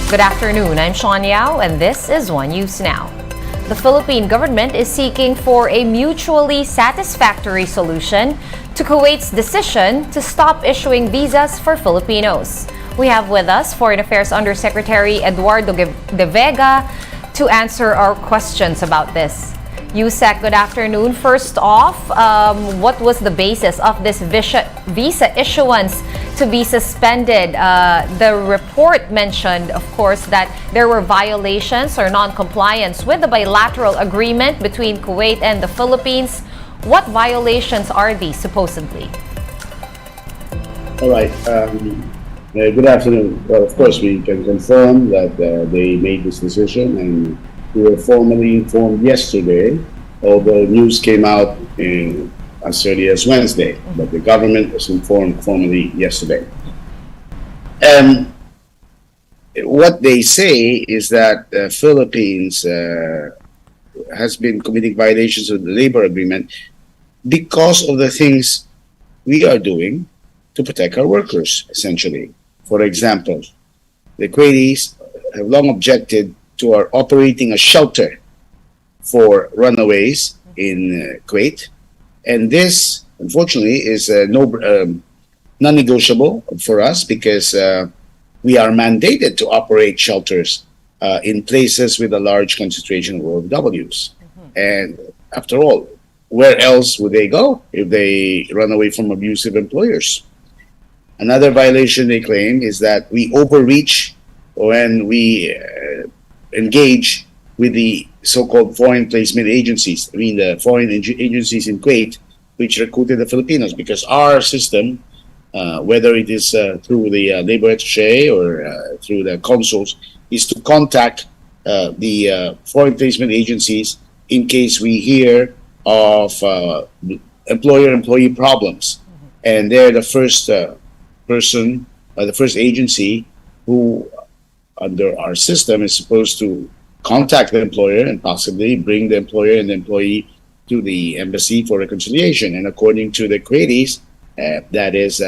Good afternoon, I'm Sean Yao and this is One News Now. The Philippine government is seeking for a mutually satisfactory solution to Kuwait's decision to stop issuing visas for Filipinos. We have with us Foreign Affairs Undersecretary Eduardo De Vega to answer our questions about this. Yusek, good afternoon. First off, what was the basis of this visa issuance to be suspended? The report mentioned, of course, that there were violations or non-compliance with the bilateral agreement between Kuwait and the Philippines. What violations are these, supposedly? All right. Good afternoon. Well, of course, we can confirm that they made this decision, and we were formally informed yesterday, although news came out as early as Wednesday, but the government was informed formally yesterday. What they say is that the Philippines has been committing violations of the labor agreement because of the things we are doing to protect our workers, essentially. For example, the Kuwaitis have long objected to our operating a shelter for runaways in Kuwait, and this, unfortunately, is non-negotiable for us because we are mandated to operate shelters in places with a large concentration of OFWs. And after all, where else would they go if they run away from abusive employers? Another violation they claim is that we overreach when we engage with the so-called foreign placement agencies. I mean, the foreign agencies in Kuwait, which recruited the Filipinos, because our system, whether it is through the labor attaché or through the consuls, is to contact the foreign placement agencies in case we hear of employer-employee problems. And they're the first person, the first agency who, under our system, is supposed to contact the employer and possibly bring the employer and the employee to the embassy for reconciliation. And according to the Kuwaitis, that is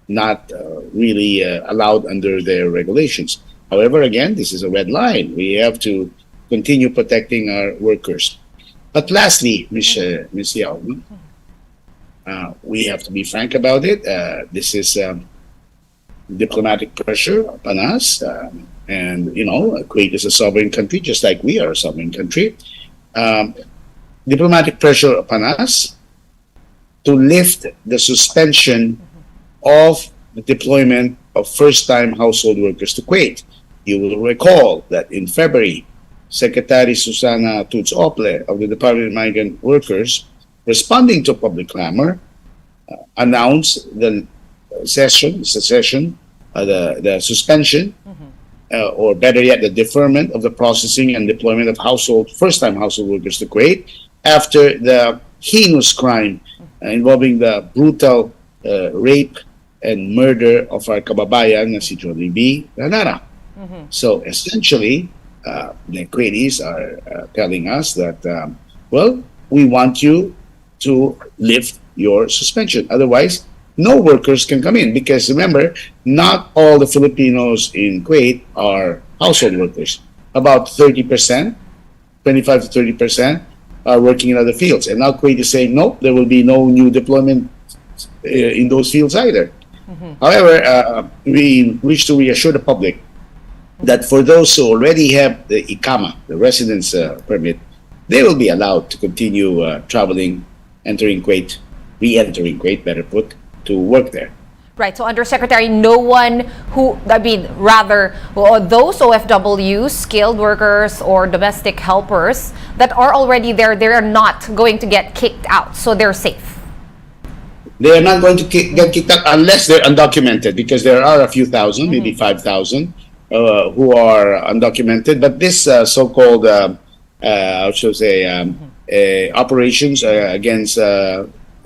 not really allowed under their regulations. However, again, this is a red line. We have to continue protecting our workers. But lastly, Ms. Yao, we have to be frank about it. This is diplomatic pressure upon us. And, you know, Kuwait is a sovereign country, just like we are a sovereign country. Diplomatic pressure upon us to lift the suspension of the deployment of first-time household workers to Kuwait. You will recall that in February, Secretary Susana Tuts-Ople of the Department of Migrant Workers, responding to public clamor, announced the suspension, or better yet, the deferment of the processing and deployment of first-time household workers to Kuwait after the heinous crime involving the brutal rape and murder of our kababayan na si Johnny B. Ranara. So essentially, the Kuwaitis are telling us that, well, we want you to lift your suspension. Otherwise, no workers can come in, because remember, not all the Filipinos in Kuwait are household workers. About 30%, 25 to 30% are working in other fields. And now Kuwait is saying, no, there will be no new deployment in those fields either. However, we wish to reassure the public that for those who already have the IKAMA, the residence permit, they will be allowed to continue traveling, entering Kuwait, re-entering Kuwait, better put, to work there. Right. So, Undersecretary, no one who, those OFWs, skilled workers or domestic helpers that are already there, they are not going to get kicked out. So, they're safe. They are not going to get kicked out unless they're undocumented, because there are a few thousand, maybe 5,000, who are undocumented. But this so-called, operations against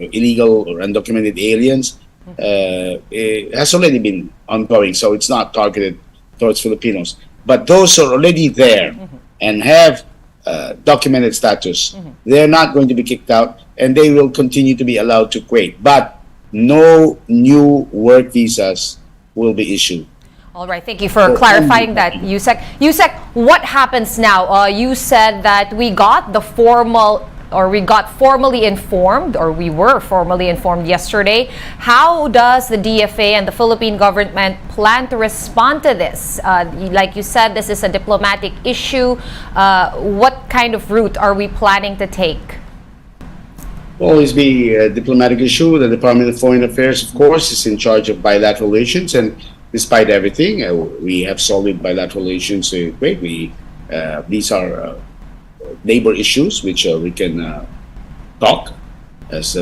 illegal or undocumented aliens it has already been ongoing, so it's not targeted towards Filipinos. But those who are already there and have documented status, they're not going to be kicked out, and they will continue to be allowed to Kuwait. But no new work visas will be issued. All right, thank you for clarifying that, Yusek. Yusek, what happens now? You said that we got formally informed, or we were formally informed yesterday. How does the DFA and the Philippine government plan to respond to this? Like you said, this is a diplomatic issue. What kind of route are we planning to take? Always be a diplomatic issue. The Department of Foreign Affairs, of course, is in charge of bilateral relations, and despite everything, we have solid bilateral relations with Kuwait. These are labor issues which we can talk as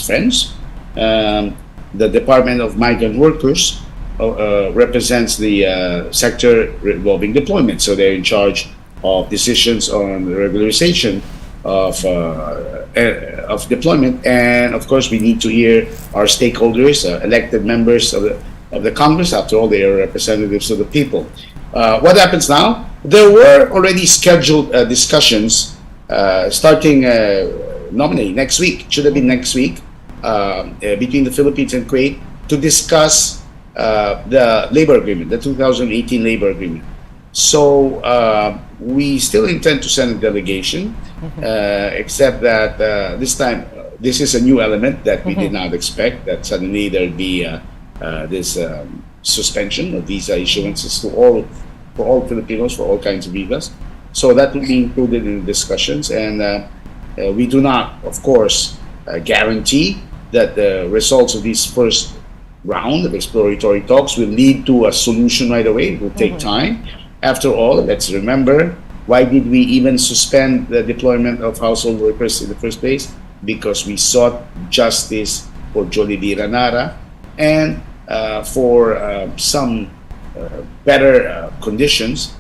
friends. The Department of Migrant Workers represents the sector involving deployment, so they're in charge of decisions on the regularization of deployment, and of course we need to hear our stakeholders, elected members of the Congress. After all, they are representatives of the people. What happens now? There were already scheduled discussions starting nominally next week. It should have been next week between the Philippines and Kuwait to discuss the labor agreement, the 2018 labor agreement. So we still intend to send a delegation, except that this time this is a new element that we did not expect, that suddenly there'd be this suspension of visa issuances for all Filipinos for all kinds of visas. So that will be included in the discussions, and we do not, of course, guarantee that the results of this first round of exploratory talks will lead to a solution right away. It will take time. After all, let's remember, why did we even suspend the deployment of household workers in the first place? Because we sought justice for Jollibee Ranara and for some better conditions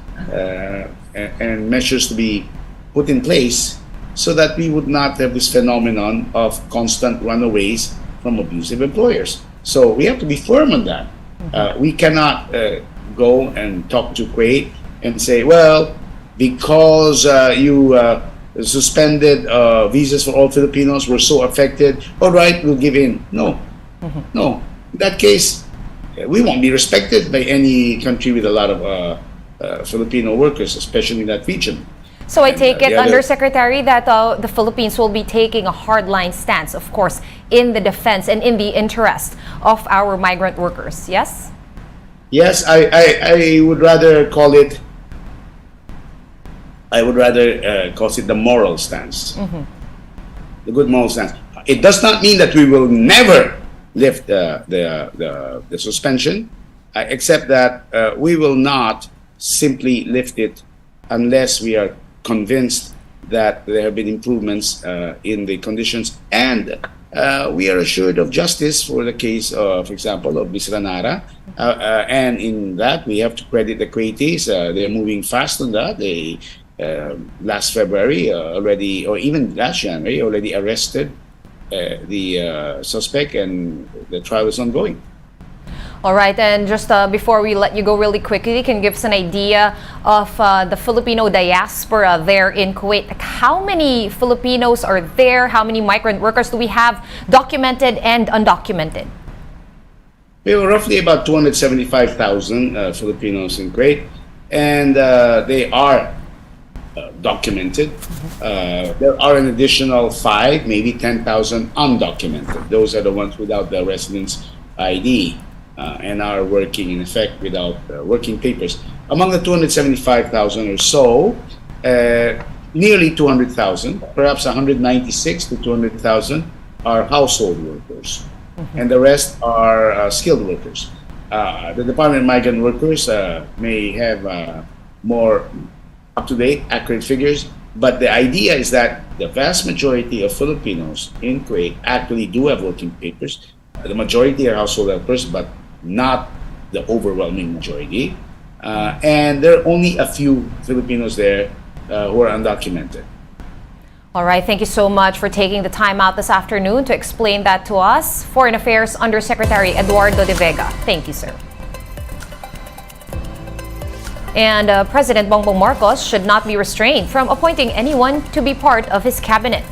and measures to be put in place so that we would not have this phenomenon of constant runaways from abusive employers. So we have to be firm on that. We cannot go and talk to Kuwait and say, well, because you suspended visas for all Filipinos, we're so affected, all right, we'll give in. No. In that case, we won't be respected by any country with a lot of Filipino workers, especially in that region. So I take it, Undersecretary, that the Philippines will be taking a hardline stance, of course, in the defense and in the interest of our migrant workers, yes? Yes, I would rather call it, the moral stance, the good moral stance. It does not mean that we will never lift the suspension, except that we will not simply lift it unless we are convinced that there have been improvements in the conditions, and we are assured of justice for the case, for example, of Ms. Ranara. And in that, we have to credit the Kuwaitis. They're moving fast on that. They last February already, or even last January, already arrested the suspect, and the trial is ongoing. All right, and just before we let you go really quickly, can you give us an idea of the Filipino diaspora there in Kuwait? Like, how many Filipinos are there? How many migrant workers do we have, documented and undocumented? We have roughly about 275,000 Filipinos in Kuwait, and they are documented. There are an additional 5, maybe 10,000 undocumented. Those are the ones without the residence ID. And are working in effect without working papers. Among the 275,000 or so, nearly 200,000, perhaps 196 to 200,000 are household workers, and the rest are skilled workers. The Department of Migrant Workers may have more up-to-date, accurate figures, but the idea is that the vast majority of Filipinos in Kuwait actually do have working papers. The majority are household helpers, but not the overwhelming majority. And there are only a few Filipinos there who are undocumented. All right, thank you so much for taking the time out this afternoon to explain that to us. Foreign Affairs Undersecretary Eduardo De Vega. Thank you, sir. And President Bongbong Marcos should not be restrained from appointing anyone to be part of his cabinet.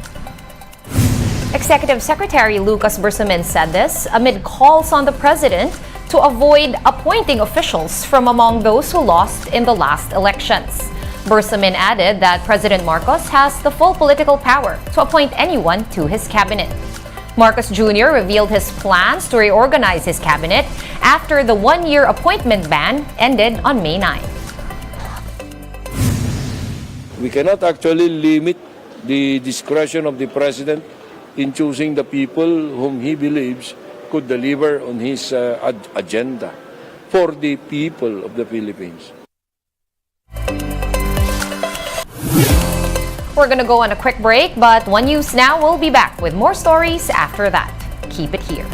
Executive Secretary Lucas Bersamin said this amid calls on the president to to avoid appointing officials from among those who lost in the last elections. Bersamin added that President Marcos has the full political power to appoint anyone to his cabinet. Marcos Jr. revealed his plans to reorganize his cabinet after the one-year appointment ban ended on May 9. We cannot actually limit the discretion of the President in choosing the people whom he believes could deliver on his agenda for the people of the Philippines. We're gonna go on a quick break, but One News Now will be back with more stories after that. Keep it here.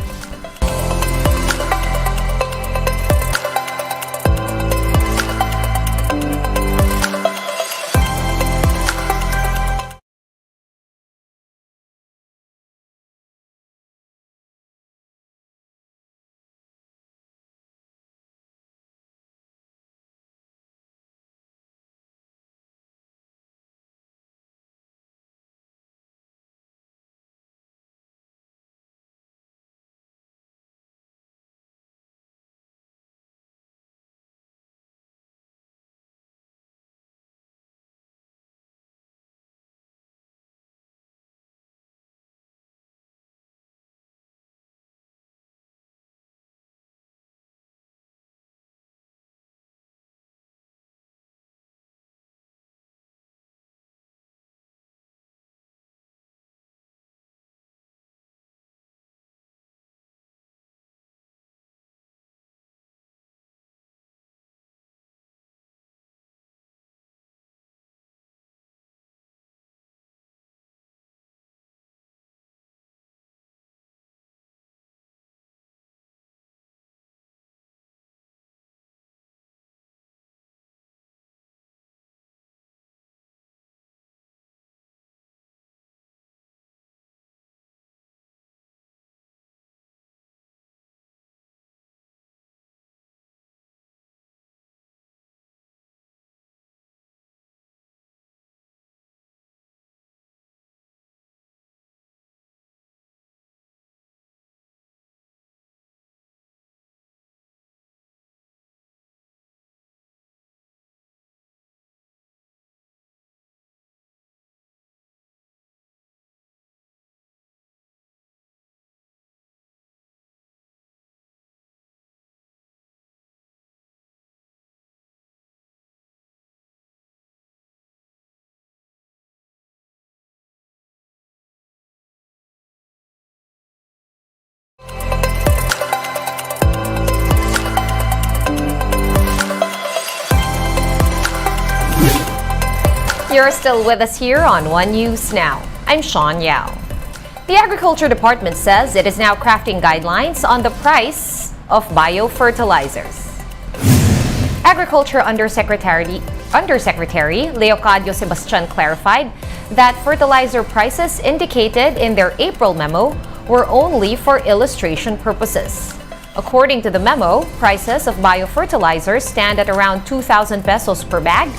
You're still with us here on One News Now. I'm Sean Yao. The Agriculture Department says it is now crafting guidelines on the price of biofertilizers. Agriculture Undersecretary Leocadio Sebastian clarified that fertilizer prices indicated in their April memo were only for illustration purposes. According to the memo, prices of biofertilizers stand at around 2,000 pesos per bag,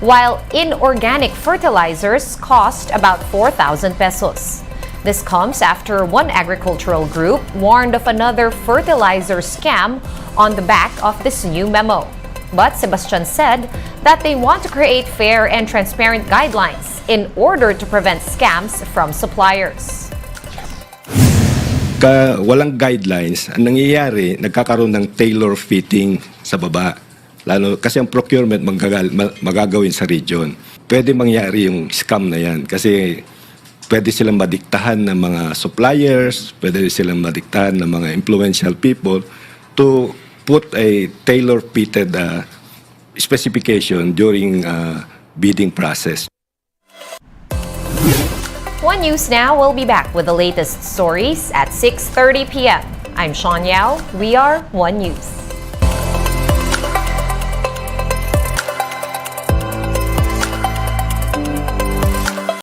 while inorganic fertilizers cost about 4,000 pesos. This comes after one agricultural group warned of another fertilizer scam on the back of this new memo. But Sebastian said that they want to create fair and transparent guidelines in order to prevent scams from suppliers. Walang guidelines, ang nangyayari, nagkakaroon ng tailor fitting sa baba. Lalo kasi ang procurement magagawin sa region. Pwede mangyari yung scam na yan kasi pwede silang madiktahan ng mga suppliers, pwede silang madiktahan ng mga influential people to put a tailor-fitted specification during bidding process. One News Now will be back with the latest stories at 6:30 p.m. I'm Sean Yao. We are One News.